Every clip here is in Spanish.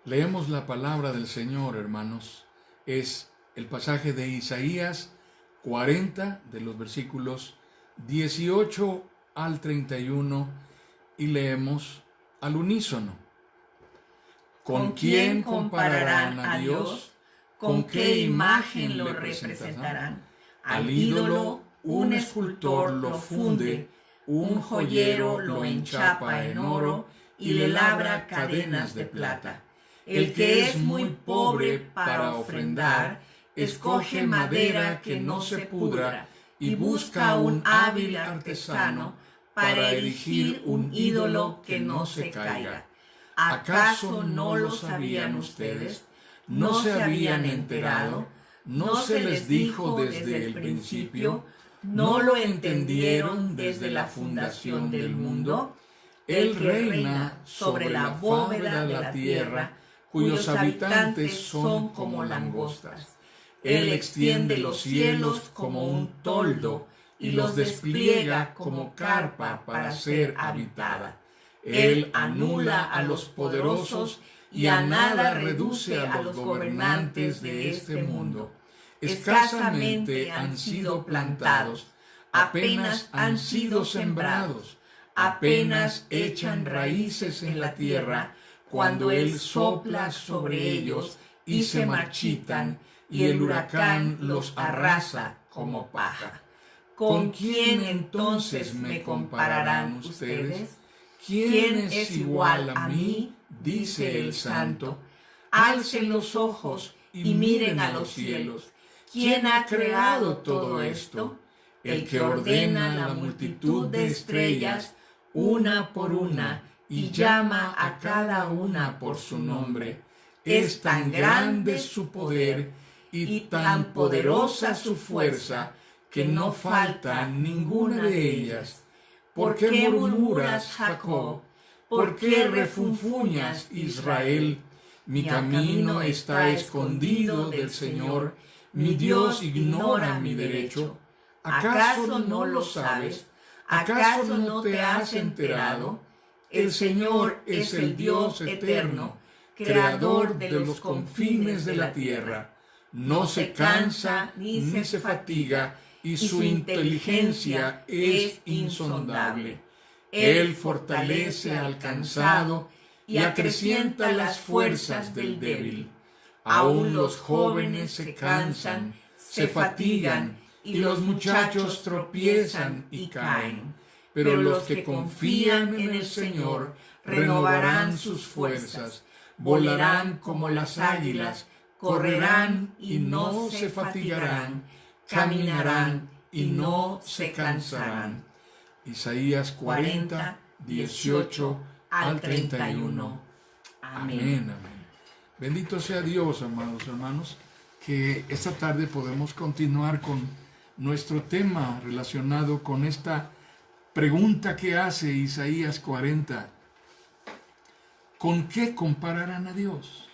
Leemos la palabra del Señor, hermanos. Es el pasaje de Isaías 40, de los versículos 18 al 31, y leemos al unísono. ¿Con quién compararán a Dios? ¿Con qué imagen lo representarán? Al ídolo un escultor lo funde, un joyero lo enchapa en oro y le labra cadenas de plata. El que es muy pobre para ofrendar, escoge madera que no se pudra y busca un hábil artesano para erigir un ídolo que no se caiga. ¿Acaso no lo sabían ustedes? ¿No se habían enterado? ¿No se les dijo desde el principio? ¿No lo entendieron desde la fundación del mundo? Él reina sobre la bóveda de la tierra, cuyos habitantes son como langostas. Él extiende los cielos como un toldo y los despliega como carpa para ser habitada. Él anula a los poderosos y a nada reduce a los gobernantes de este mundo. Escasamente han sido plantados, apenas han sido sembrados, apenas echan raíces en la tierra, cuando Él sopla sobre ellos y se marchitan, y el huracán los arrasa como paja. ¿Con quién entonces me compararán ustedes? ¿Quién es igual a mí? Dice el Santo. Alcen los ojos y miren a los cielos. ¿Quién ha creado todo esto? El que ordena la multitud de estrellas, una por una, y llama a cada una por su nombre. Es tan grande su poder y tan poderosa su fuerza que no falta ninguna de ellas. ¿Por qué murmuras, Jacob? ¿Por qué refunfuñas, Israel? Mi camino está escondido del Señor, mi Dios ignora mi derecho. ¿Acaso no lo sabes? ¿Acaso no te has enterado? El Señor es el Dios eterno, creador de los confines de la tierra. No se cansa ni se fatiga, y su inteligencia es insondable. Él fortalece al cansado y acrecienta las fuerzas del débil. Aún los jóvenes se cansan, se fatigan, y los muchachos tropiezan y caen. Pero los que confían en el Señor renovarán sus fuerzas, volarán como las águilas, correrán y no se fatigarán, caminarán y no se cansarán. Isaías 40, 18 al 31. Amén, amén. Bendito sea Dios, amados hermanos, que esta tarde podemos continuar con nuestro tema relacionado con esta pregunta que hace Isaías 40. ¿Con qué compararán a Dios?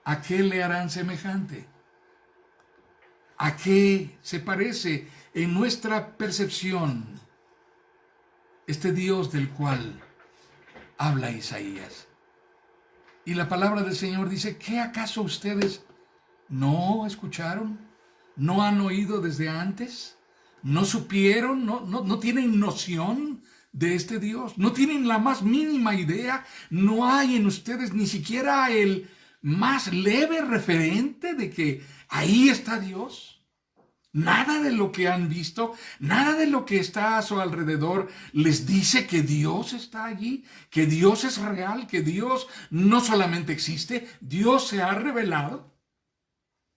¿A qué le harán semejante? ¿A qué se parece en nuestra percepción este Dios del cual habla Isaías? Y la palabra del Señor dice, ¿qué acaso ustedes no escucharon? ¿No han oído desde antes? ¿No supieron? ¿No tienen noción de este Dios? ¿No tienen la más mínima idea? ¿No hay en ustedes ni siquiera el más leve referente de que ahí está Dios? Nada de lo que han visto, nada de lo que está a su alrededor les dice que Dios está allí, que Dios es real, que Dios no solamente existe, Dios se ha revelado.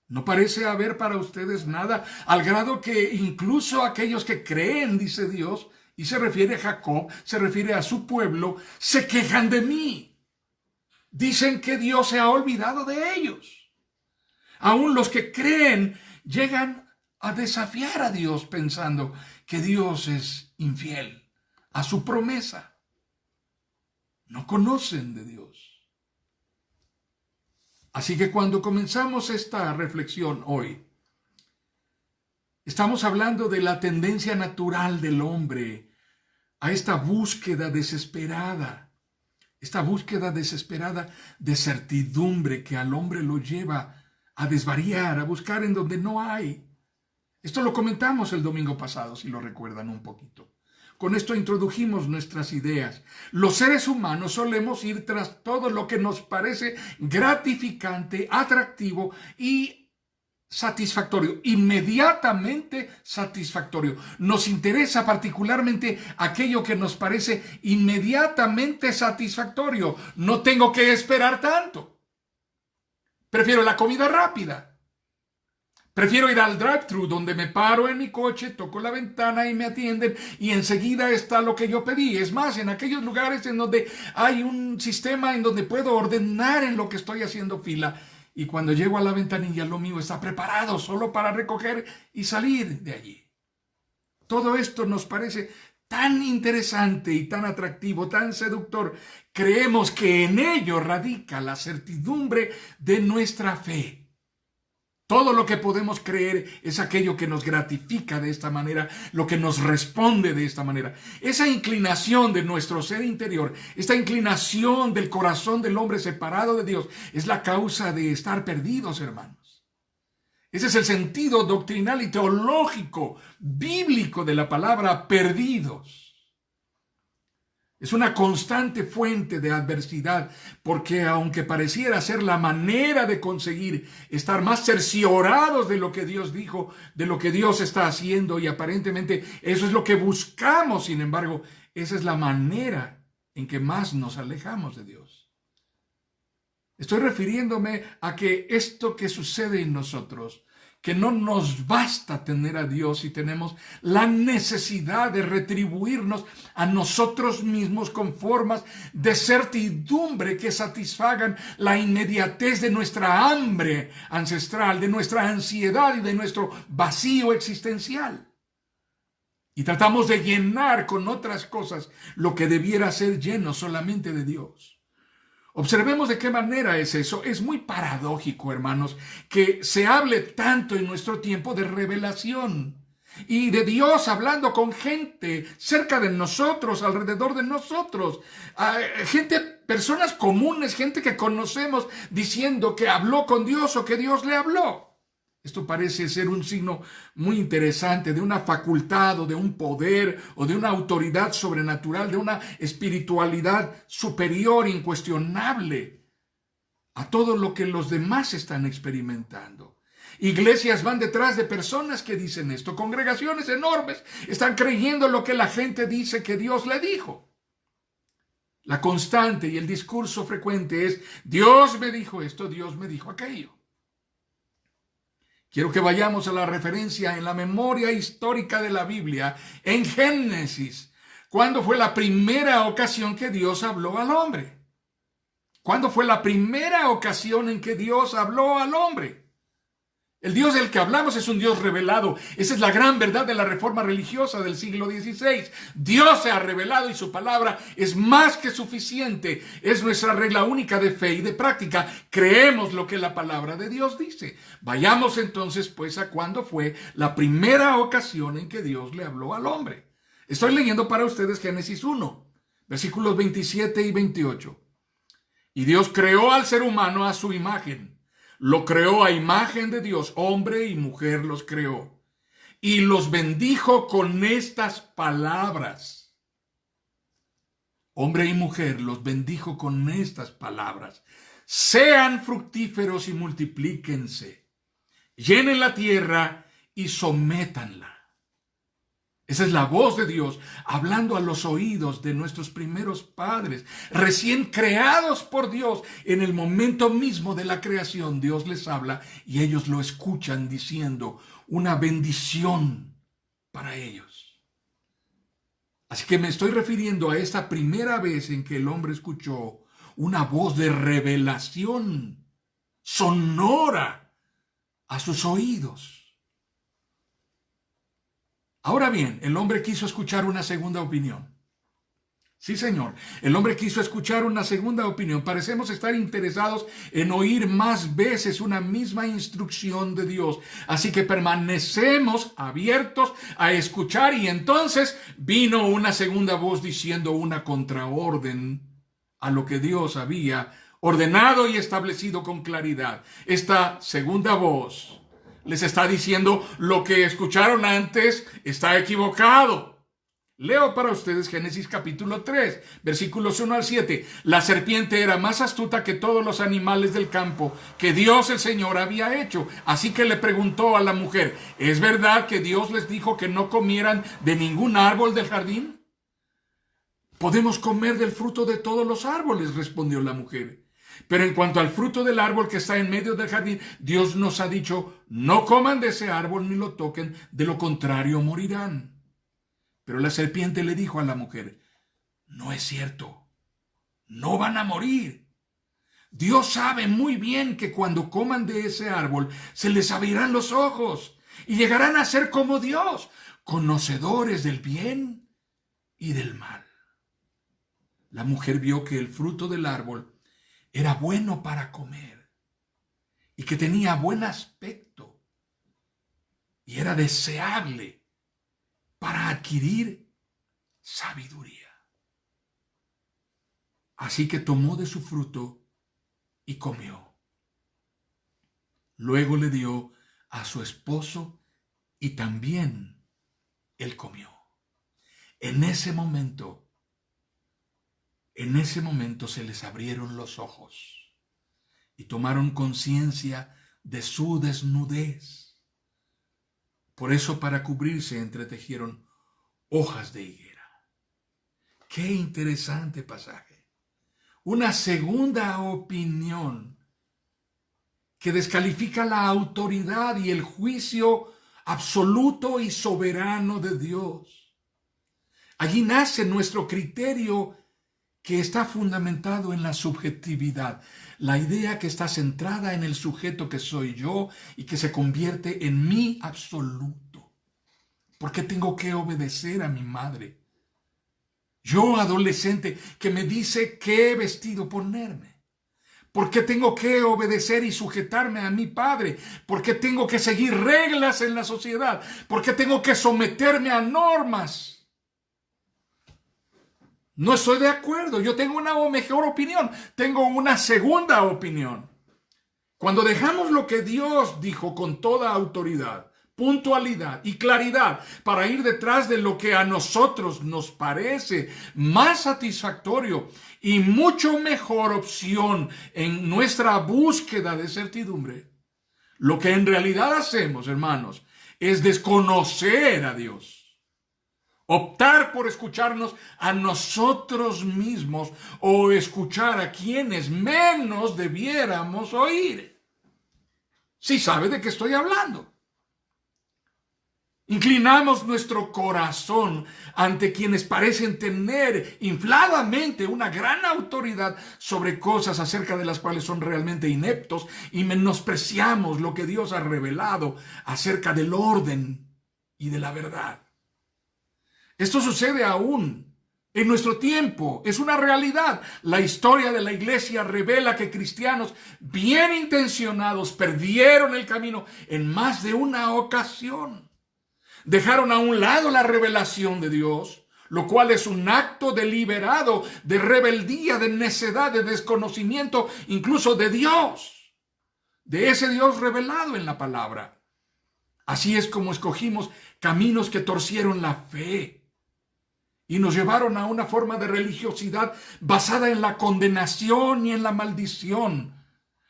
No parece haber para ustedes nada, al grado que incluso aquellos que creen, dice Dios, y se refiere a Jacob, se refiere a su pueblo, se quejan de mí. Dicen que Dios se ha olvidado de ellos. Aún los que creen llegan a desafiar a Dios pensando que Dios es infiel a su promesa. No conocen de Dios. Así que cuando comenzamos esta reflexión hoy, estamos hablando de la tendencia natural del hombre a esta búsqueda desesperada esta búsqueda desesperada de certidumbre que al hombre lo lleva a desvariar, a buscar en donde no hay. Esto lo comentamos el domingo pasado, si lo recuerdan un poquito. Con esto introdujimos nuestras ideas. Los seres humanos solemos ir tras todo lo que nos parece gratificante, atractivo y satisfactorio, inmediatamente satisfactorio. Nos interesa particularmente aquello que nos parece inmediatamente satisfactorio. No tengo que esperar tanto. Prefiero la comida rápida. Prefiero ir al drive-thru donde me paro en mi coche, toco la ventana y me atienden y enseguida está lo que yo pedí. Es más, en aquellos lugares en donde hay un sistema en donde puedo ordenar en lo que estoy haciendo fila y cuando llego a la ventanilla lo mío está preparado solo para recoger y salir de allí. Todo esto nos parece tan interesante y tan atractivo, tan seductor. Creemos que en ello radica la certidumbre de nuestra fe. Todo lo que podemos creer es aquello que nos gratifica de esta manera, lo que nos responde de esta manera. Esa inclinación de nuestro ser interior, esta inclinación del corazón del hombre separado de Dios, es la causa de estar perdidos, hermanos. Ese es el sentido doctrinal y teológico, bíblico de la palabra perdidos. Es una constante fuente de adversidad, porque aunque pareciera ser la manera de conseguir estar más cerciorados de lo que Dios dijo, de lo que Dios está haciendo, y aparentemente eso es lo que buscamos, sin embargo, esa es la manera en que más nos alejamos de Dios. Estoy refiriéndome a que esto que sucede en nosotros, que no nos basta tener a Dios y tenemos la necesidad de retribuirnos a nosotros mismos con formas de certidumbre que satisfagan la inmediatez de nuestra hambre ancestral, de nuestra ansiedad y de nuestro vacío existencial. Y tratamos de llenar con otras cosas lo que debiera ser lleno solamente de Dios. Observemos de qué manera es eso. Es muy paradójico, hermanos, que se hable tanto en nuestro tiempo de revelación y de Dios hablando con gente cerca de nosotros, alrededor de nosotros. Personas comunes, gente que conocemos diciendo que habló con Dios o que Dios le habló. Esto parece ser un signo muy interesante de una facultad o de un poder o de una autoridad sobrenatural, de una espiritualidad superior, incuestionable a todo lo que los demás están experimentando. Iglesias van detrás de personas que dicen esto, congregaciones enormes están creyendo lo que la gente dice que Dios le dijo. La constante y el discurso frecuente es: Dios me dijo esto, Dios me dijo aquello. Quiero que vayamos a la referencia en la memoria histórica de la Biblia, en Génesis. ¿Cuándo fue la primera ocasión que Dios habló al hombre? ¿Cuándo fue la primera ocasión en que Dios habló al hombre? El Dios del que hablamos es un Dios revelado. Esa es la gran verdad de la reforma religiosa del siglo XVI. Dios se ha revelado y su palabra es más que suficiente. Es nuestra regla única de fe y de práctica. Creemos lo que la palabra de Dios dice. Vayamos entonces pues a cuándo fue la primera ocasión en que Dios le habló al hombre. Estoy leyendo para ustedes Génesis 1, versículos 27 y 28. Y Dios creó al ser humano a su imagen. Lo creó a imagen de Dios, hombre y mujer los creó. Y los bendijo con estas palabras. Hombre y mujer los bendijo con estas palabras. Sean fructíferos y multiplíquense. Llenen la tierra y sométanla. Esa es la voz de Dios hablando a los oídos de nuestros primeros padres, recién creados por Dios. En el momento mismo de la creación, Dios les habla y ellos lo escuchan diciendo una bendición para ellos. Así que me estoy refiriendo a esta primera vez en que el hombre escuchó una voz de revelación sonora a sus oídos. Ahora bien, el hombre quiso escuchar una segunda opinión. Sí, señor, el hombre quiso escuchar una segunda opinión. Parecemos estar interesados en oír más veces una misma instrucción de Dios. Así que permanecemos abiertos a escuchar y entonces vino una segunda voz diciendo una contraorden a lo que Dios había ordenado y establecido con claridad. Esta segunda voz les está diciendo: lo que escucharon antes está equivocado. Leo para ustedes Génesis capítulo 3, versículos 1 al 7. La serpiente era más astuta que todos los animales del campo que Dios el Señor había hecho. Así que le preguntó a la mujer: ¿es verdad que Dios les dijo que no comieran de ningún árbol del jardín? Podemos comer del fruto de todos los árboles, respondió la mujer. Pero en cuanto al fruto del árbol que está en medio del jardín, Dios nos ha dicho: no coman de ese árbol ni lo toquen, de lo contrario morirán. Pero la serpiente le dijo a la mujer: no es cierto, no van a morir. Dios sabe muy bien que cuando coman de ese árbol se les abrirán los ojos y llegarán a ser como Dios, conocedores del bien y del mal. La mujer vio que el fruto del árbol era bueno para comer y que tenía buen aspecto y era deseable para adquirir sabiduría. Así que tomó de su fruto y comió. Luego le dio a su esposo y también él comió. En ese momento se les abrieron los ojos y tomaron conciencia de su desnudez. Por eso, para cubrirse, entretejieron hojas de higuera. Qué interesante pasaje. Una segunda opinión que descalifica la autoridad y el juicio absoluto y soberano de Dios. Allí nace nuestro criterio, que está fundamentado en la subjetividad, la idea que está centrada en el sujeto que soy yo y que se convierte en mi absoluto. ¿Por qué tengo que obedecer a mi madre? Yo, adolescente, que me dice qué vestido ponerme. ¿Por qué tengo que obedecer y sujetarme a mi padre? ¿Por qué tengo que seguir reglas en la sociedad? ¿Por qué tengo que someterme a normas? No estoy de acuerdo. Yo tengo una mejor opinión. Tengo una segunda opinión. Cuando dejamos lo que Dios dijo con toda autoridad, puntualidad y claridad para ir detrás de lo que a nosotros nos parece más satisfactorio y mucho mejor opción en nuestra búsqueda de certidumbre, lo que en realidad hacemos, hermanos, es desconocer a Dios. Optar por escucharnos a nosotros mismos o escuchar a quienes menos debiéramos oír. ¿Sí sabe de qué estoy hablando? Inclinamos nuestro corazón ante quienes parecen tener infladamente una gran autoridad sobre cosas acerca de las cuales son realmente ineptos y menospreciamos lo que Dios ha revelado acerca del orden y de la verdad. Esto sucede aún en nuestro tiempo, es una realidad. La historia de la iglesia revela que cristianos bien intencionados perdieron el camino en más de una ocasión. Dejaron a un lado la revelación de Dios, lo cual es un acto deliberado de rebeldía, de necedad, de desconocimiento, incluso de Dios, de ese Dios revelado en la palabra. Así es como escogimos caminos que torcieron la fe y nos llevaron a una forma de religiosidad basada en la condenación y en la maldición.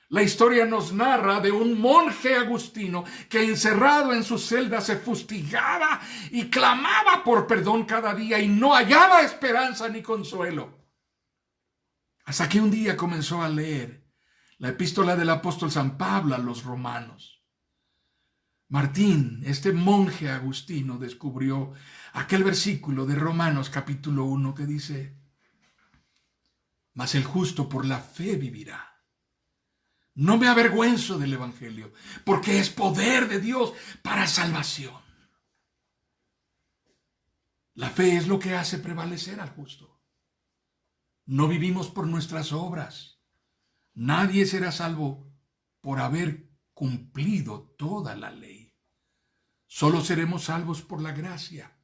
La historia nos narra de un monje agustino que, encerrado en su celda, se fustigaba y clamaba por perdón cada día y no hallaba esperanza ni consuelo. Hasta que un día comenzó a leer la epístola del apóstol San Pablo a los romanos. Martín, este monje agustino, descubrió aquel versículo de Romanos capítulo 1 que dice: mas el justo por la fe vivirá. No me avergüenzo del evangelio, porque es poder de Dios para salvación. La fe es lo que hace prevalecer al justo. No vivimos por nuestras obras. Nadie será salvo por haber cumplido toda la ley. Solo seremos salvos por la gracia.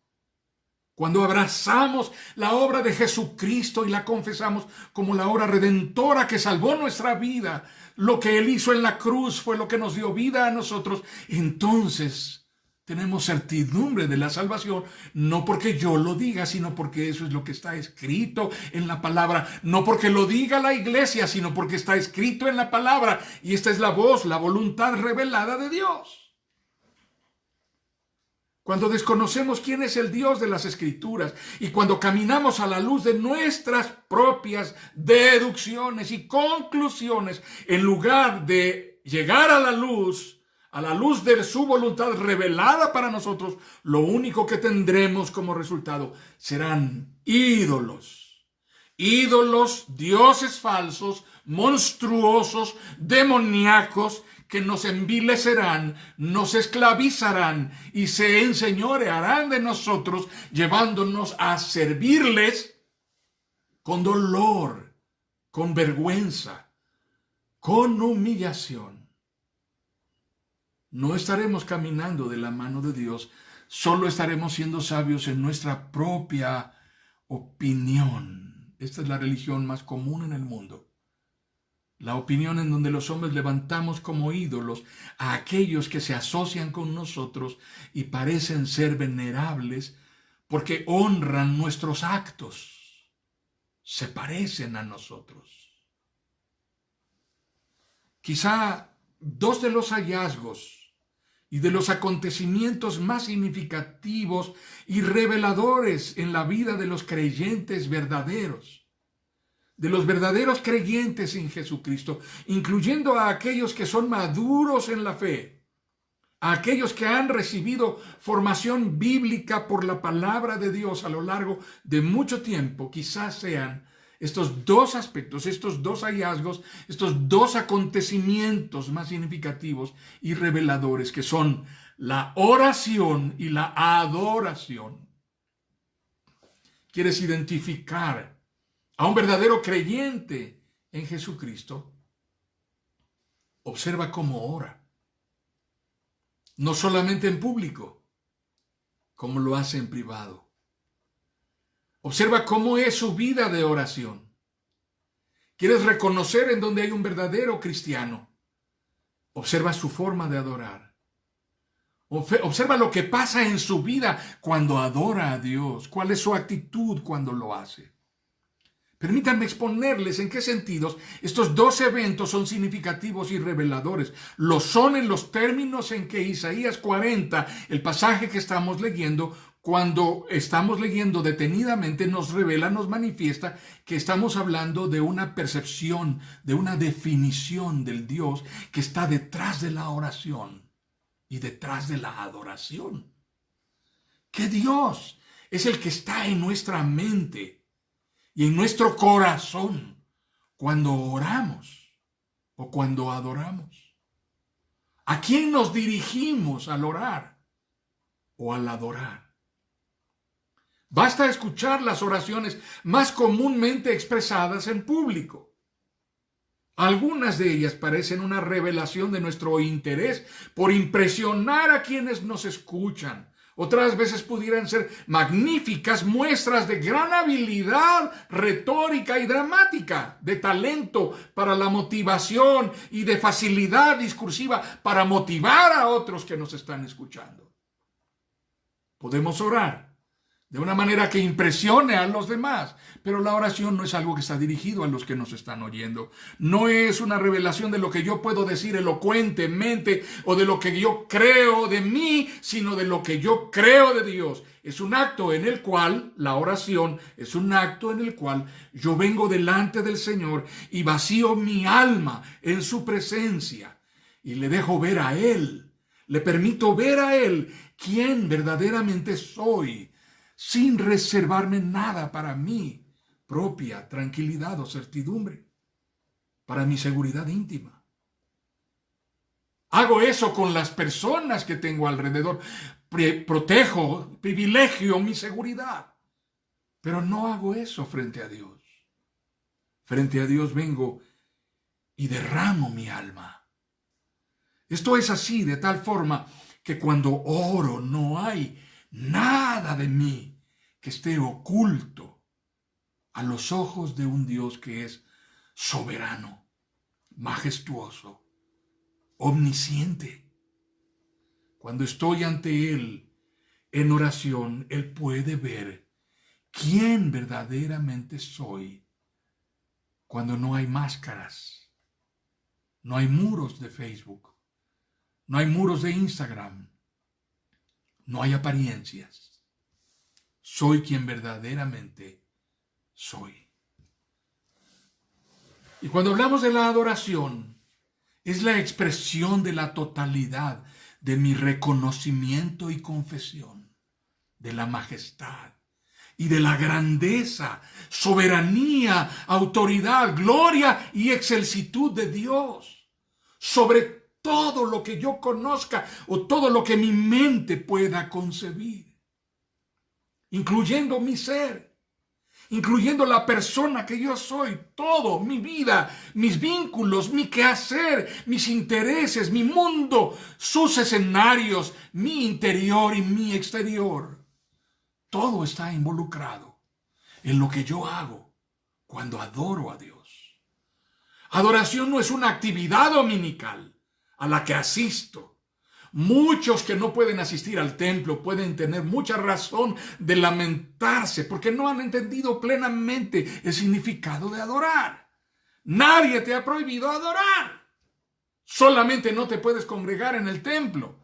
Cuando abrazamos la obra de Jesucristo y la confesamos como la obra redentora que salvó nuestra vida, lo que Él hizo en la cruz fue lo que nos dio vida a nosotros, entonces tenemos certidumbre de la salvación, no porque yo lo diga, sino porque eso es lo que está escrito en la palabra, no porque lo diga la iglesia, sino porque está escrito en la palabra, y esta es la voz, la voluntad revelada de Dios. Cuando desconocemos quién es el Dios de las Escrituras y cuando caminamos a la luz de nuestras propias deducciones y conclusiones, en lugar de llegar a la luz de su voluntad revelada para nosotros, lo único que tendremos como resultado serán ídolos. Ídolos, dioses falsos, monstruosos, demoníacos, que nos envilecerán, nos esclavizarán y se enseñorearán de nosotros, llevándonos a servirles con dolor, con vergüenza, con humillación. No estaremos caminando de la mano de Dios, solo estaremos siendo sabios en nuestra propia opinión. Esta es la religión más común en el mundo. La opinión en donde los hombres levantamos como ídolos a aquellos que se asocian con nosotros y parecen ser venerables porque honran nuestros actos, se parecen a nosotros. Quizá dos de los hallazgos y de los acontecimientos más significativos y reveladores en la vida de los creyentes verdaderos, de los verdaderos creyentes en Jesucristo, incluyendo a aquellos que son maduros en la fe, a aquellos que han recibido formación bíblica por la palabra de Dios a lo largo de mucho tiempo, quizás sean estos dos aspectos, estos dos hallazgos, estos dos acontecimientos más significativos y reveladores, que son la oración y la adoración. ¿Quieres identificar a un verdadero creyente en Jesucristo? Observa cómo ora. No solamente en público, como lo hace en privado. Observa cómo es su vida de oración. ¿Quieres reconocer en dónde hay un verdadero cristiano? Observa su forma de adorar. Observa lo que pasa en su vida cuando adora a Dios. ¿Cuál es su actitud cuando lo hace? Permítanme exponerles en qué sentidos estos dos eventos son significativos y reveladores. Lo son en los términos en que Isaías 40, el pasaje que estamos leyendo, cuando estamos leyendo detenidamente, nos revela, nos manifiesta que estamos hablando de una percepción, de una definición del Dios que está detrás de la oración y detrás de la adoración. ¿Qué Dios es el que está en nuestra mente y en nuestro corazón cuando oramos o cuando adoramos? ¿A quién nos dirigimos al orar o al adorar? Basta escuchar las oraciones más comúnmente expresadas en público. Algunas de ellas parecen una revelación de nuestro interés por impresionar a quienes nos escuchan. Otras veces pudieran ser magníficas muestras de gran habilidad retórica y dramática, de talento para la motivación y de facilidad discursiva para motivar a otros que nos están escuchando. Podemos orar de una manera que impresione a los demás, pero la oración no es algo que está dirigido a los que nos están oyendo. No es una revelación de lo que yo puedo decir elocuentemente o de lo que yo creo de mí, sino de lo que yo creo de Dios. Es un acto en el cual, la oración es un acto en el cual yo vengo delante del Señor y vacío mi alma en su presencia y le dejo ver a Él, le permito ver a Él quién verdaderamente soy, sin reservarme nada para mi propia tranquilidad o certidumbre, para mi seguridad íntima. Hago eso con las personas que tengo alrededor. Protejo, privilegio mi seguridad. Pero no hago eso frente a Dios. Frente a Dios vengo y derramo mi alma. Esto es así de tal forma que cuando oro no hay nada de mí que esté oculto a los ojos de un Dios que es soberano, majestuoso, omnisciente. Cuando estoy ante Él en oración, Él puede ver quién verdaderamente soy cuando no hay máscaras, no hay muros de Facebook, no hay muros de Instagram, no hay apariencias. Soy quien verdaderamente soy. Y cuando hablamos de la adoración, es la expresión de la totalidad de mi reconocimiento y confesión de la majestad y de la grandeza, soberanía, autoridad, gloria y excelsitud de Dios sobre todo lo que yo conozca o todo lo que mi mente pueda concebir, incluyendo mi ser, incluyendo la persona que yo soy, todo, mi vida, mis vínculos, mi quehacer, mis intereses, mi mundo, sus escenarios, mi interior y mi exterior. Todo está involucrado en lo que yo hago cuando adoro a Dios. Adoración no es una actividad dominical a la que asisto. Muchos que no pueden asistir al templo pueden tener mucha razón de lamentarse porque no han entendido plenamente el significado de adorar. Nadie te ha prohibido adorar. Solamente no te puedes congregar en el templo.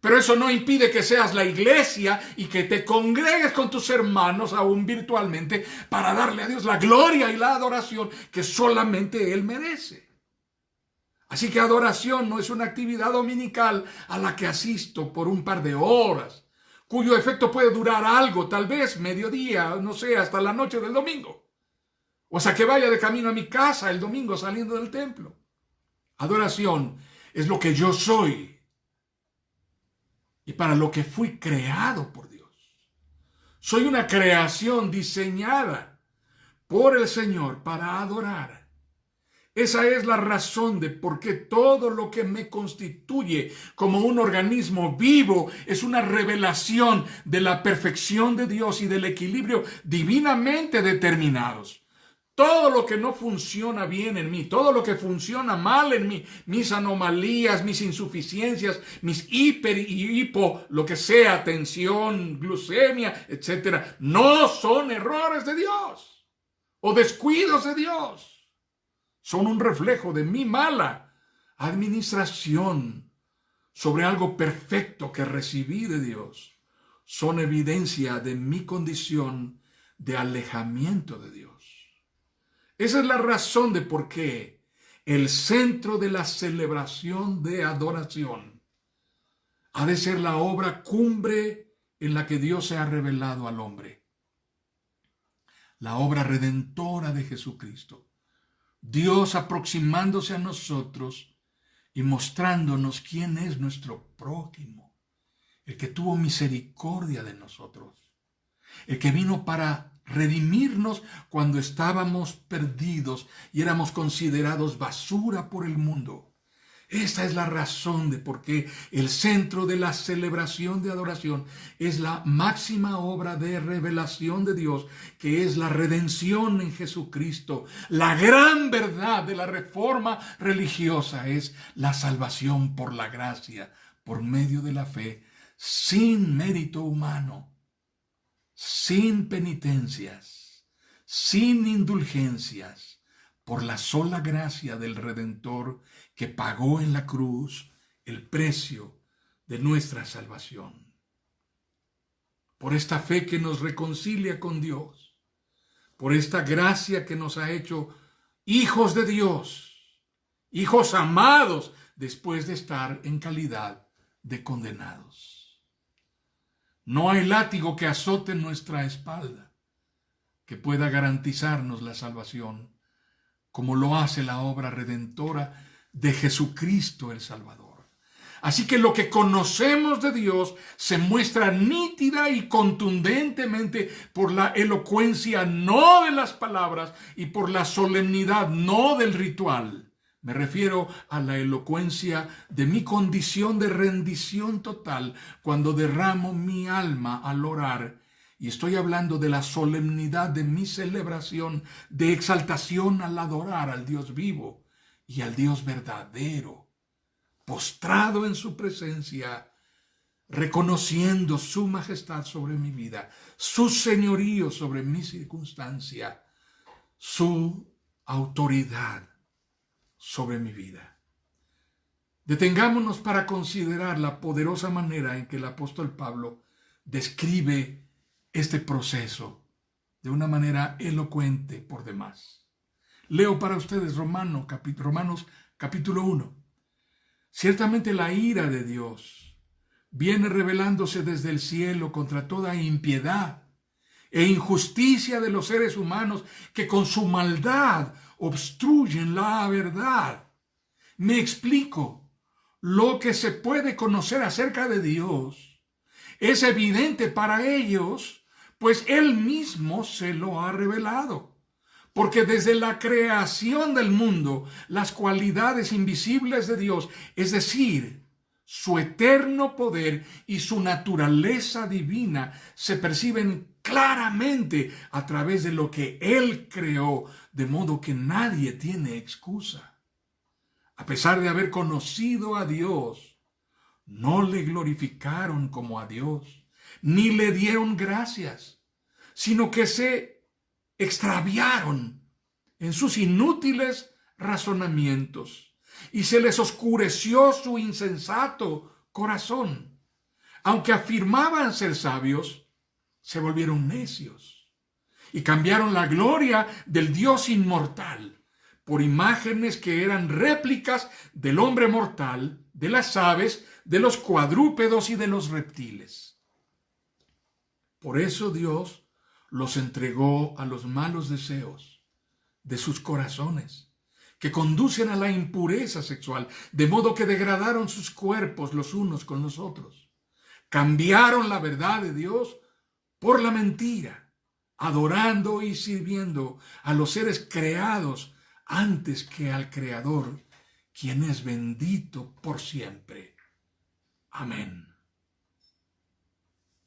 Pero eso no impide que seas la iglesia y que te congregues con tus hermanos aún virtualmente para darle a Dios la gloria y la adoración que solamente Él merece. Así que adoración no es una actividad dominical a la que asisto por un par de horas, cuyo efecto puede durar algo, tal vez mediodía, no sé, hasta la noche del domingo. O sea, que vaya de camino a mi casa el domingo saliendo del templo. Adoración es lo que yo soy y para lo que fui creado por Dios. Soy una creación diseñada por el Señor para adorar. Esa es la razón de por qué todo lo que me constituye como un organismo vivo es una revelación de la perfección de Dios y del equilibrio divinamente determinados. Todo lo que no funciona bien en mí, todo lo que funciona mal en mí, mis anomalías, mis insuficiencias, mis hiper y hipo, lo que sea, tensión, glucemia, etc., no son errores de Dios o descuidos de Dios. Son un reflejo de mi mala administración sobre algo perfecto que recibí de Dios. Son evidencia de mi condición de alejamiento de Dios. Esa es la razón de por qué el centro de la celebración de adoración ha de ser la obra cumbre en la que Dios se ha revelado al hombre. La obra redentora de Jesucristo. Dios aproximándose a nosotros y mostrándonos quién es nuestro prójimo, el que tuvo misericordia de nosotros, el que vino para redimirnos cuando estábamos perdidos y éramos considerados basura por el mundo. Esta es la razón de por qué el centro de la celebración de adoración es la máxima obra de revelación de Dios, que es la redención en Jesucristo. La gran verdad de la reforma religiosa es la salvación por la gracia, por medio de la fe, sin mérito humano, sin penitencias, sin indulgencias, por la sola gracia del Redentor que pagó en la cruz el precio de nuestra salvación. Por esta fe que nos reconcilia con Dios, por esta gracia que nos ha hecho hijos de Dios, hijos amados después de estar en calidad de condenados. No hay látigo que azote nuestra espalda que pueda garantizarnos la salvación, como lo hace la obra redentora de Jesucristo el Salvador. Así que lo que conocemos de Dios se muestra nítida y contundentemente por la elocuencia no de las palabras y por la solemnidad no del ritual. Me refiero a la elocuencia de mi condición de rendición total cuando derramo mi alma al orar Y estoy hablando de la solemnidad de mi celebración, de exaltación al adorar al Dios vivo y al Dios verdadero, postrado en su presencia, reconociendo su majestad sobre mi vida, su señorío sobre mi circunstancia, su autoridad sobre mi vida. Detengámonos para considerar la poderosa manera en que el apóstol Pablo describe este proceso de una manera elocuente por demás. Leo para ustedes Romanos capítulo 1. Ciertamente la ira de Dios viene revelándose desde el cielo contra toda impiedad e injusticia de los seres humanos que con su maldad obstruyen la verdad. Me explico. Lo que se puede conocer acerca de Dios es evidente para ellos, pues Él mismo se lo ha revelado. Porque desde la creación del mundo, las cualidades invisibles de Dios, es decir, su eterno poder y su naturaleza divina, se perciben claramente a través de lo que Él creó, de modo que nadie tiene excusa. A pesar de haber conocido a Dios, no le glorificaron como a Dios, ni le dieron gracias, sino que se extraviaron en sus inútiles razonamientos y se les oscureció su insensato corazón. Aunque afirmaban ser sabios, se volvieron necios y cambiaron la gloria del Dios inmortal por imágenes que eran réplicas del hombre mortal, de las aves, de los cuadrúpedos y de los reptiles. Por eso Dios los entregó a los malos deseos de sus corazones, que conducen a la impureza sexual, de modo que degradaron sus cuerpos los unos con los otros. Cambiaron la verdad de Dios por la mentira, adorando y sirviendo a los seres creados antes que al Creador, quien es bendito por siempre. Amén.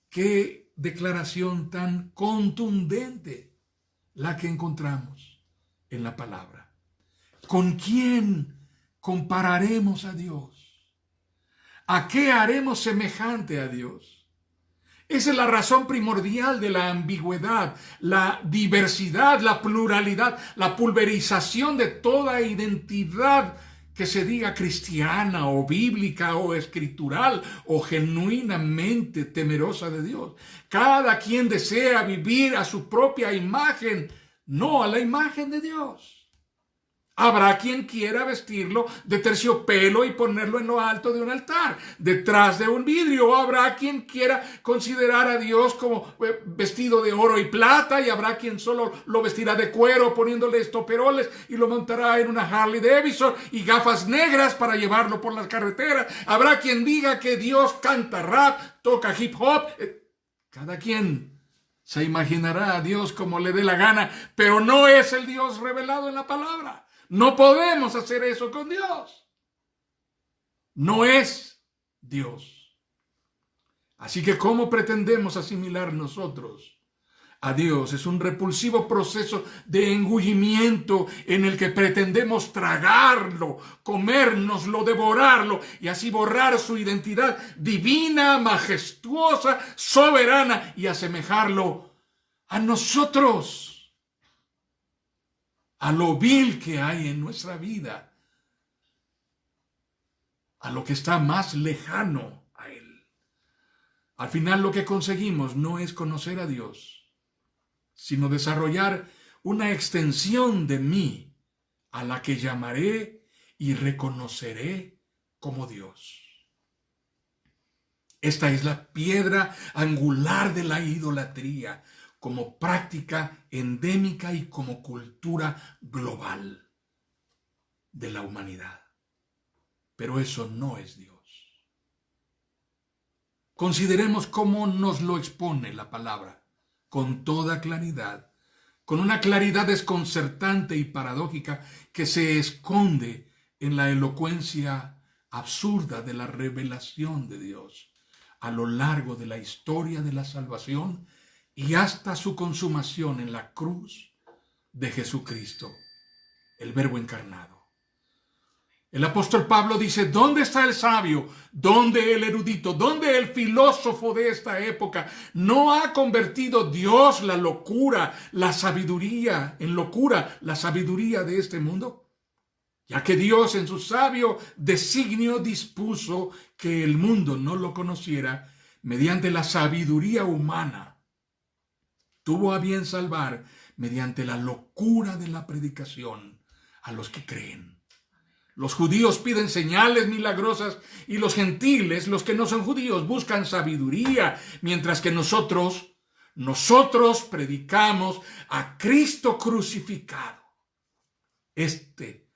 Qué declaración tan contundente la que encontramos en la palabra. ¿Con quién compararemos a Dios? ¿A qué haremos semejante a Dios? Esa es la razón primordial de la ambigüedad, la diversidad, la pluralidad, la pulverización de toda identidad que se diga cristiana o bíblica o escritural o genuinamente temerosa de Dios. Cada quien desea vivir a su propia imagen, no a la imagen de Dios. Habrá quien quiera vestirlo de terciopelo y ponerlo en lo alto de un altar, detrás de un vidrio. Habrá quien quiera considerar a Dios como vestido de oro y plata, y habrá quien solo lo vestirá de cuero poniéndole estoperoles y lo montará en una Harley Davidson y gafas negras para llevarlo por las carreteras. Habrá quien diga que Dios canta rap, toca hip hop. Cada quien se imaginará a Dios como le dé la gana, pero no es el Dios revelado en la palabra. No podemos hacer eso con Dios. No es Dios. Así que ¿cómo pretendemos asimilar nosotros a Dios? Es un repulsivo proceso de engullimiento en el que pretendemos tragarlo, comérnoslo, devorarlo y así borrar su identidad divina, majestuosa, soberana y asemejarlo a nosotros, a lo vil que hay en nuestra vida, a lo que está más lejano a Él. Al final lo que conseguimos no es conocer a Dios, sino desarrollar una extensión de mí a la que llamaré y reconoceré como Dios. Esta es la piedra angular de la idolatría, como práctica endémica y como cultura global de la humanidad. Pero eso no es Dios. Consideremos cómo nos lo expone la palabra, con toda claridad, con una claridad desconcertante y paradójica que se esconde en la elocuencia absurda de la revelación de Dios a lo largo de la historia de la salvación y hasta su consumación en la cruz de Jesucristo, el Verbo encarnado. El apóstol Pablo dice, ¿dónde está el sabio? ¿Dónde el erudito? ¿Dónde el filósofo de esta época? ¿No ha convertido Dios la locura, la sabiduría, en locura, la sabiduría de este mundo? Ya que Dios en su sabio designio dispuso que el mundo no lo conociera mediante la sabiduría humana, tuvo a bien salvar mediante la locura de la predicación a los que creen. Los judíos piden señales milagrosas y los gentiles, los que no son judíos, buscan sabiduría, mientras que nosotros predicamos a Cristo crucificado. Este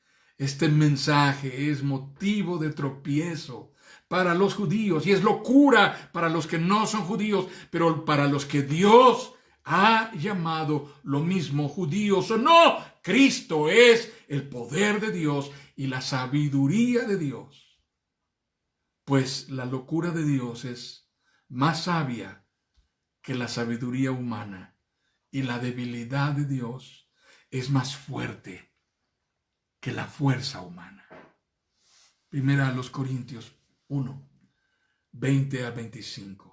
mensaje es motivo de tropiezo para los judíos y es locura para los que no son judíos, pero para los que Dios ha llamado lo mismo, judíos o no, Cristo es el poder de Dios y la sabiduría de Dios. Pues la locura de Dios es más sabia que la sabiduría humana y la debilidad de Dios es más fuerte que la fuerza humana. Primera a los Corintios 1, 20 a 25.